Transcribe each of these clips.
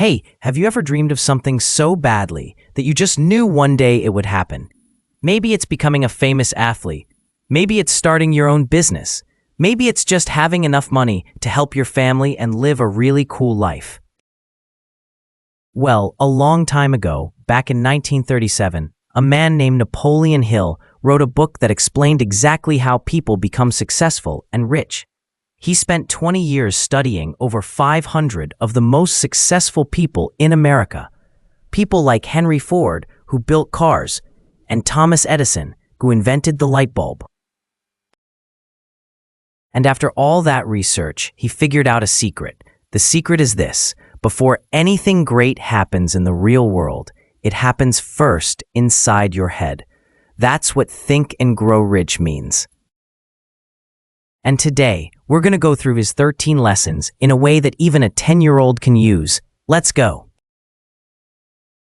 Hey, have you ever dreamed of something so badly that you just knew one day it would happen? Maybe it's becoming a famous athlete. Maybe it's starting your own business. Maybe it's just having enough money to help your family and live a really cool life. Well, a long time ago, back in 1937, a man named Napoleon Hill wrote a book that explained exactly how people become successful and rich. He spent 20 years studying over 500 of the most successful people in America. People like Henry Ford, who built cars, and Thomas Edison, who invented the light bulb. And after all that research, he figured out a secret. The secret is this: before anything great happens in the real world, it happens first inside your head. That's what Think and Grow Rich means. And today, we're going to go through his 13 lessons in a way that even a 10-year-old can use. Let's go.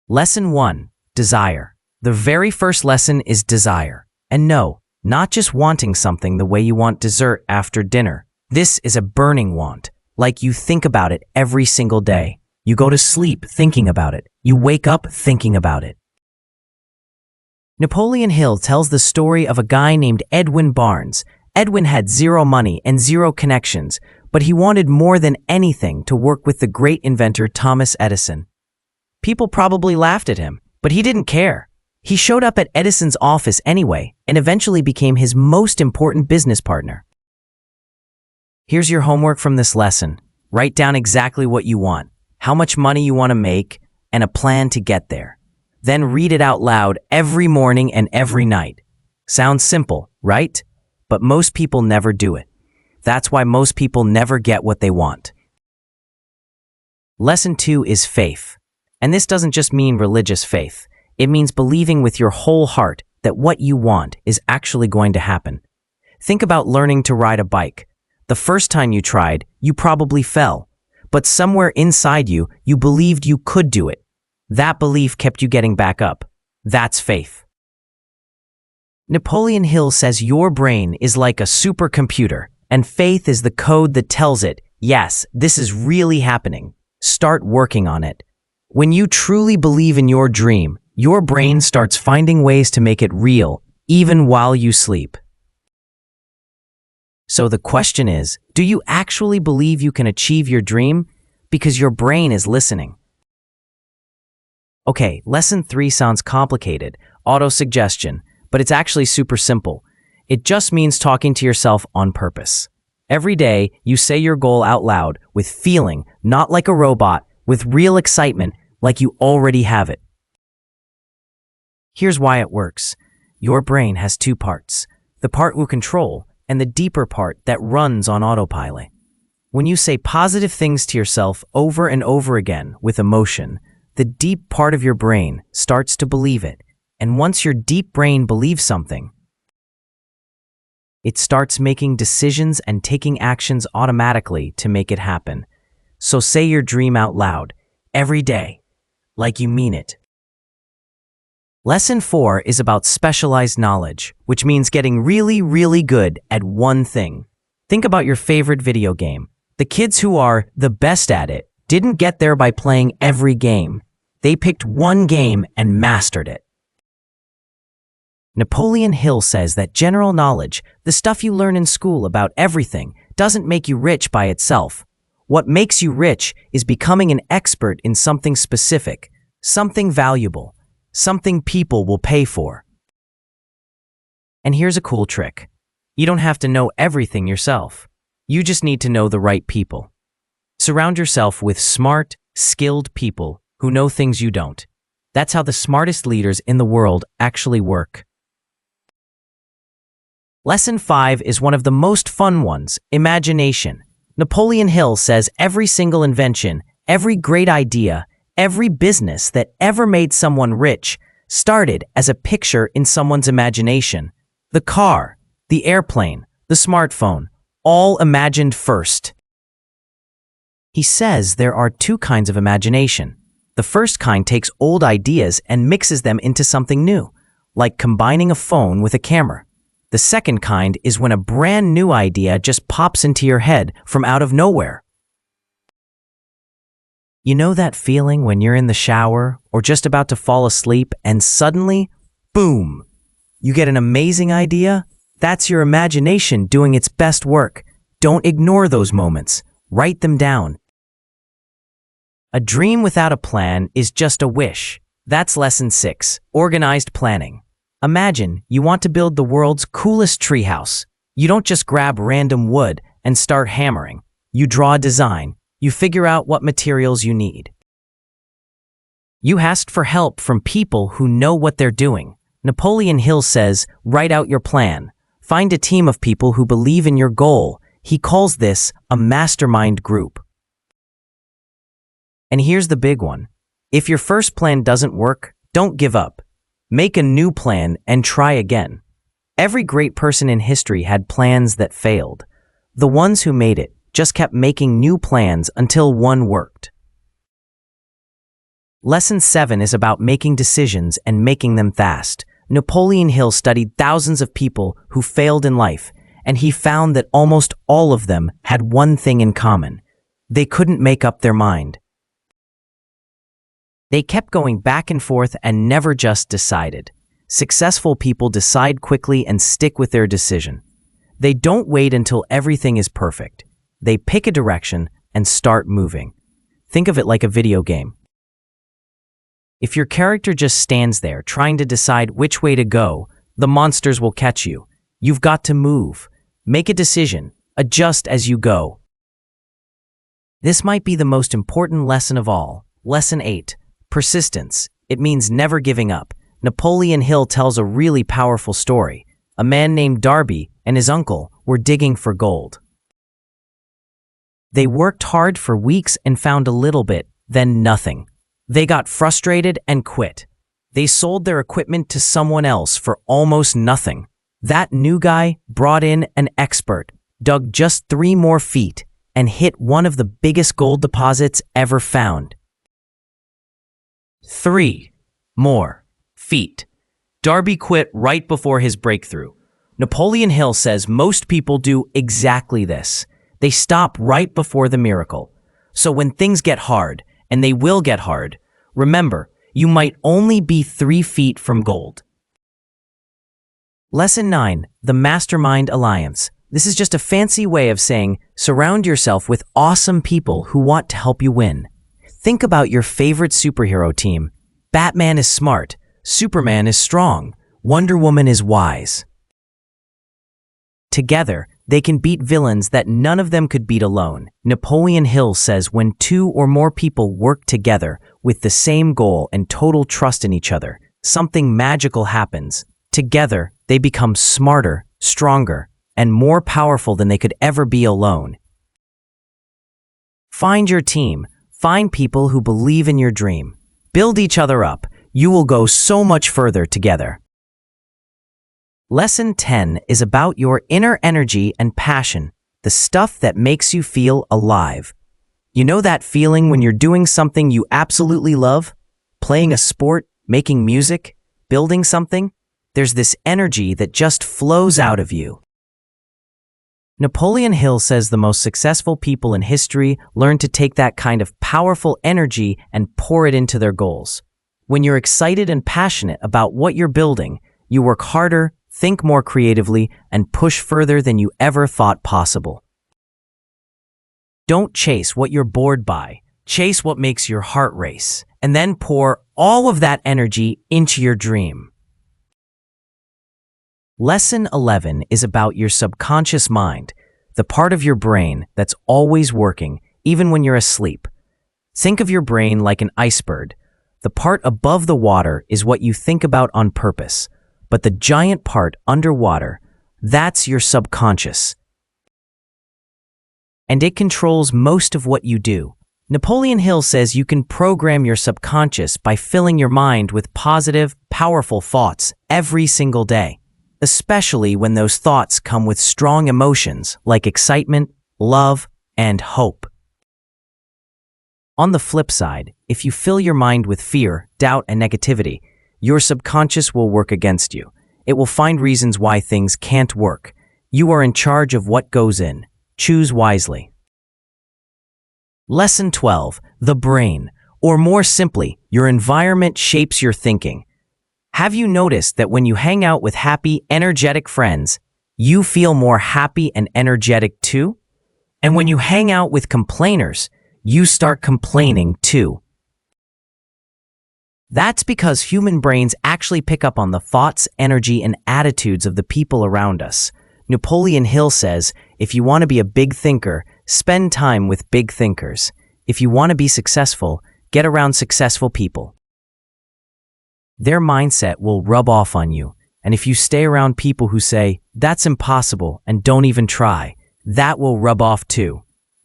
Lesson 1. Desire. The very first lesson is desire. And no, not just wanting something the way you want dessert after dinner. This is a burning want, like you think about it every single day. You go to sleep thinking about it. You wake up thinking about it. Napoleon Hill tells the story of a guy named Edwin Barnes. Edwin had zero money and zero connections, but he wanted more than anything to work with the great inventor Thomas Edison. People probably laughed at him, but he didn't care. He showed up at Edison's office anyway and eventually became his most important business partner. Here's your homework from this lesson. Write down exactly what you want, how much money you want to make, and a plan to get there. Then read it out loud every morning and every night. Sounds simple, right? But most people never do it. That's why most people never get what they want. Lesson 2 is faith. And this doesn't just mean religious faith. It means believing with your whole heart that what you want is actually going to happen. Think about learning to ride a bike. The first time you tried, you probably fell. But somewhere inside you, you believed you could do it. That belief kept you getting back up. That's faith. Napoleon Hill says your brain is like a supercomputer, and faith is the code that tells it, yes, this is really happening. Start working on it. When you truly believe in your dream, your brain starts finding ways to make it real, even while you sleep. So the question is, do you actually believe you can achieve your dream? Because your brain is listening. Okay, lesson 3 sounds complicated, autosuggestion. But it's actually super simple. It just means talking to yourself on purpose. Every day, you say your goal out loud with feeling, not like a robot, with real excitement, like you already have it. Here's why it works. Your brain has 2 parts, the part you control and the deeper part that runs on autopilot. When you say positive things to yourself over and over again with emotion, the deep part of your brain starts to believe it. And once your deep brain believes something, it starts making decisions and taking actions automatically to make it happen. So say your dream out loud, every day, like you mean it. Lesson 4 is about specialized knowledge, which means getting really, really good at one thing. Think about your favorite video game. The kids who are the best at it didn't get there by playing every game. They picked one game and mastered it. Napoleon Hill says that general knowledge, the stuff you learn in school about everything, doesn't make you rich by itself. What makes you rich is becoming an expert in something specific, something valuable, something people will pay for. And here's a cool trick. You don't have to know everything yourself. You just need to know the right people. Surround yourself with smart, skilled people who know things you don't. That's how the smartest leaders in the world actually work. Lesson 5 is one of the most fun ones, imagination. Napoleon Hill says every single invention, every great idea, every business that ever made someone rich started as a picture in someone's imagination. The car, the airplane, the smartphone, all imagined first. He says there are 2 kinds of imagination. The first kind takes old ideas and mixes them into something new, like combining a phone with a camera. The second kind is when a brand new idea just pops into your head from out of nowhere. You know that feeling when you're in the shower or just about to fall asleep and suddenly, boom, you get an amazing idea? That's your imagination doing its best work. Don't ignore those moments. Write them down. A dream without a plan is just a wish. That's lesson 6, organized planning. Imagine you want to build the world's coolest treehouse. You don't just grab random wood and start hammering. You draw a design. You figure out what materials you need. You asked for help from people who know what they're doing. Napoleon Hill says, write out your plan. Find a team of people who believe in your goal. He calls this a mastermind group. And here's the big one. If your first plan doesn't work, don't give up. Make a new plan and try again. Every great person in history had plans that failed. The ones who made it just kept making new plans until one worked. Lesson 7 is about making decisions and making them fast. Napoleon Hill studied thousands of people who failed in life, and he found that almost all of them had one thing in common. They couldn't make up their mind. They kept going back and forth and never just decided. Successful people decide quickly and stick with their decision. They don't wait until everything is perfect. They pick a direction and start moving. Think of it like a video game. If your character just stands there trying to decide which way to go, the monsters will catch you. You've got to move. Make a decision. Adjust as you go. This might be the most important lesson of all. Lesson 8. Persistence. It means never giving up. Napoleon Hill tells a really powerful story. A man named Darby and his uncle were digging for gold. They worked hard for weeks and found a little bit, then nothing. They got frustrated and quit. They sold their equipment to someone else for almost nothing. That new guy brought in an expert, dug just 3 more feet, and hit one of the biggest gold deposits ever found. 3 more feet. Darby quit right before his breakthrough. Napoleon Hill says most people do exactly this. They stop right before the miracle. So when things get hard, and they will get hard, remember, you might only be 3 feet from gold. Lesson 9, the Mastermind Alliance. This is just a fancy way of saying surround yourself with awesome people who want to help you win. Think about your favorite superhero team. Batman is smart, Superman is strong, Wonder Woman is wise. Together, they can beat villains that none of them could beat alone. Napoleon Hill says when 2 or more people work together with the same goal and total trust in each other, something magical happens. Together, they become smarter, stronger, and more powerful than they could ever be alone. Find your team. Find people who believe in your dream. Build each other up. You will go so much further together. Lesson 10 is about your inner energy and passion, the stuff that makes you feel alive. You know that feeling when you're doing something you absolutely love? Playing a sport, making music, building something? There's this energy that just flows out of you. Napoleon Hill says the most successful people in history learn to take that kind of powerful energy and pour it into their goals. When you're excited and passionate about what you're building, you work harder, think more creatively, and push further than you ever thought possible. Don't chase what you're bored by. Chase what makes your heart race, and then pour all of that energy into your dream. Lesson 11 is about your subconscious mind, the part of your brain that's always working, even when you're asleep. Think of your brain like an iceberg. The part above the water is what you think about on purpose, but the giant part underwater, that's your subconscious. And it controls most of what you do. Napoleon Hill says you can program your subconscious by filling your mind with positive, powerful thoughts every single day, especially when those thoughts come with strong emotions like excitement, love, and hope. On the flip side, if you fill your mind with fear, doubt, and negativity, your subconscious will work against you. It will find reasons why things can't work. You are in charge of what goes in. Choose wisely. Lesson 12. The brain, or more simply, your environment shapes your thinking. Have you noticed that when you hang out with happy, energetic friends, you feel more happy and energetic too? And when you hang out with complainers, you start complaining too. That's because human brains actually pick up on the thoughts, energy, and attitudes of the people around us. Napoleon Hill says, if you want to be a big thinker, spend time with big thinkers. If you want to be successful, get around successful people. Their mindset will rub off on you, and if you stay around people who say, that's impossible and don't even try, that will rub off too.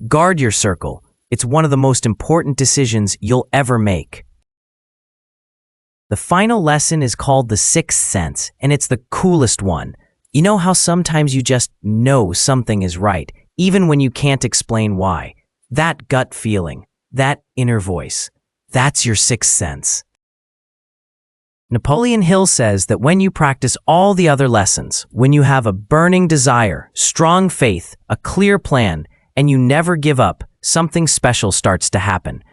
Guard your circle. It's one of the most important decisions you'll ever make. The final lesson is called the sixth sense, and it's the coolest one. You know how sometimes you just know something is right, even when you can't explain why. That gut feeling, that inner voice, that's your sixth sense. Napoleon Hill says that when you practice all the other lessons, when you have a burning desire, strong faith, a clear plan, and you never give up, something special starts to happen.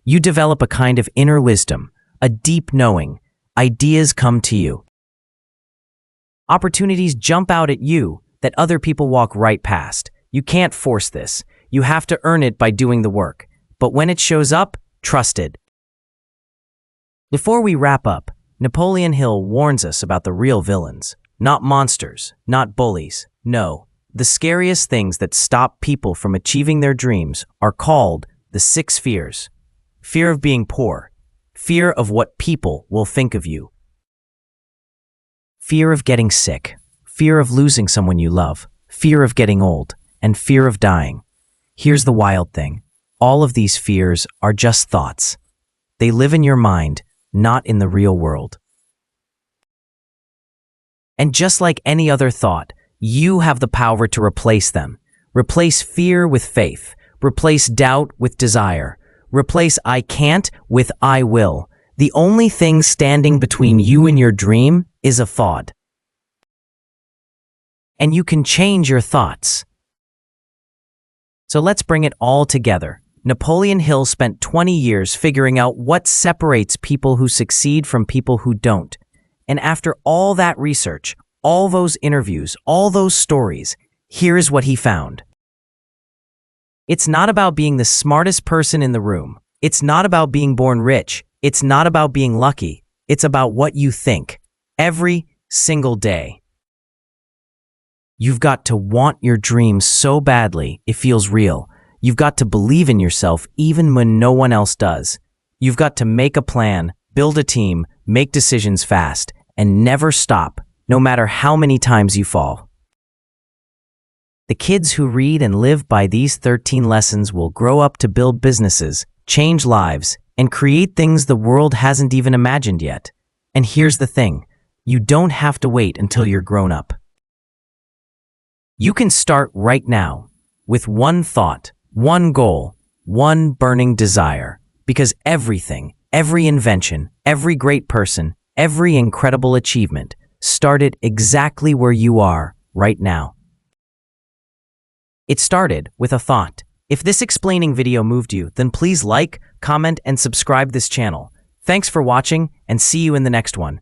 You develop a kind of inner wisdom, a deep knowing. Ideas come to you. Opportunities jump out at you that other people walk right past. You can't force this. You have to earn it by doing the work. But when it shows up, trust it. Before we wrap up, Napoleon Hill warns us about the real villains. Not monsters, not bullies. No, the scariest things that stop people from achieving their dreams are called the 6 fears. Fear of being poor. Fear of what people will think of you. Fear of getting sick. Fear of losing someone you love. Fear of getting old. And fear of dying. Here's the wild thing. All of these fears are just thoughts. They live in your mind, not in the real world. And just like any other thought, you have the power to replace them. Replace fear with faith. Replace doubt with desire. Replace I can't with I will. The only thing standing between you and your dream is a thought. And you can change your thoughts. So let's bring it all together. Napoleon Hill spent 20 years figuring out what separates people who succeed from people who don't. And after all that research, all those interviews, all those stories, here's what he found. It's not about being the smartest person in the room. It's not about being born rich. It's not about being lucky. It's about what you think every single day. You've got to want your dreams so badly it feels real. You've got to believe in yourself even when no one else does. You've got to make a plan, build a team, make decisions fast, and never stop, no matter how many times you fall. The kids who read and live by these 13 lessons will grow up to build businesses, change lives, and create things the world hasn't even imagined yet. And here's the thing, you don't have to wait until you're grown up. You can start right now with one thought, one goal, one burning desire, because everything, every invention, every great person, every incredible achievement started exactly where you are right now. It started with a thought. If this explaining video moved you, then please like, comment, and subscribe this channel. Thanks for watching, and see you in the next one.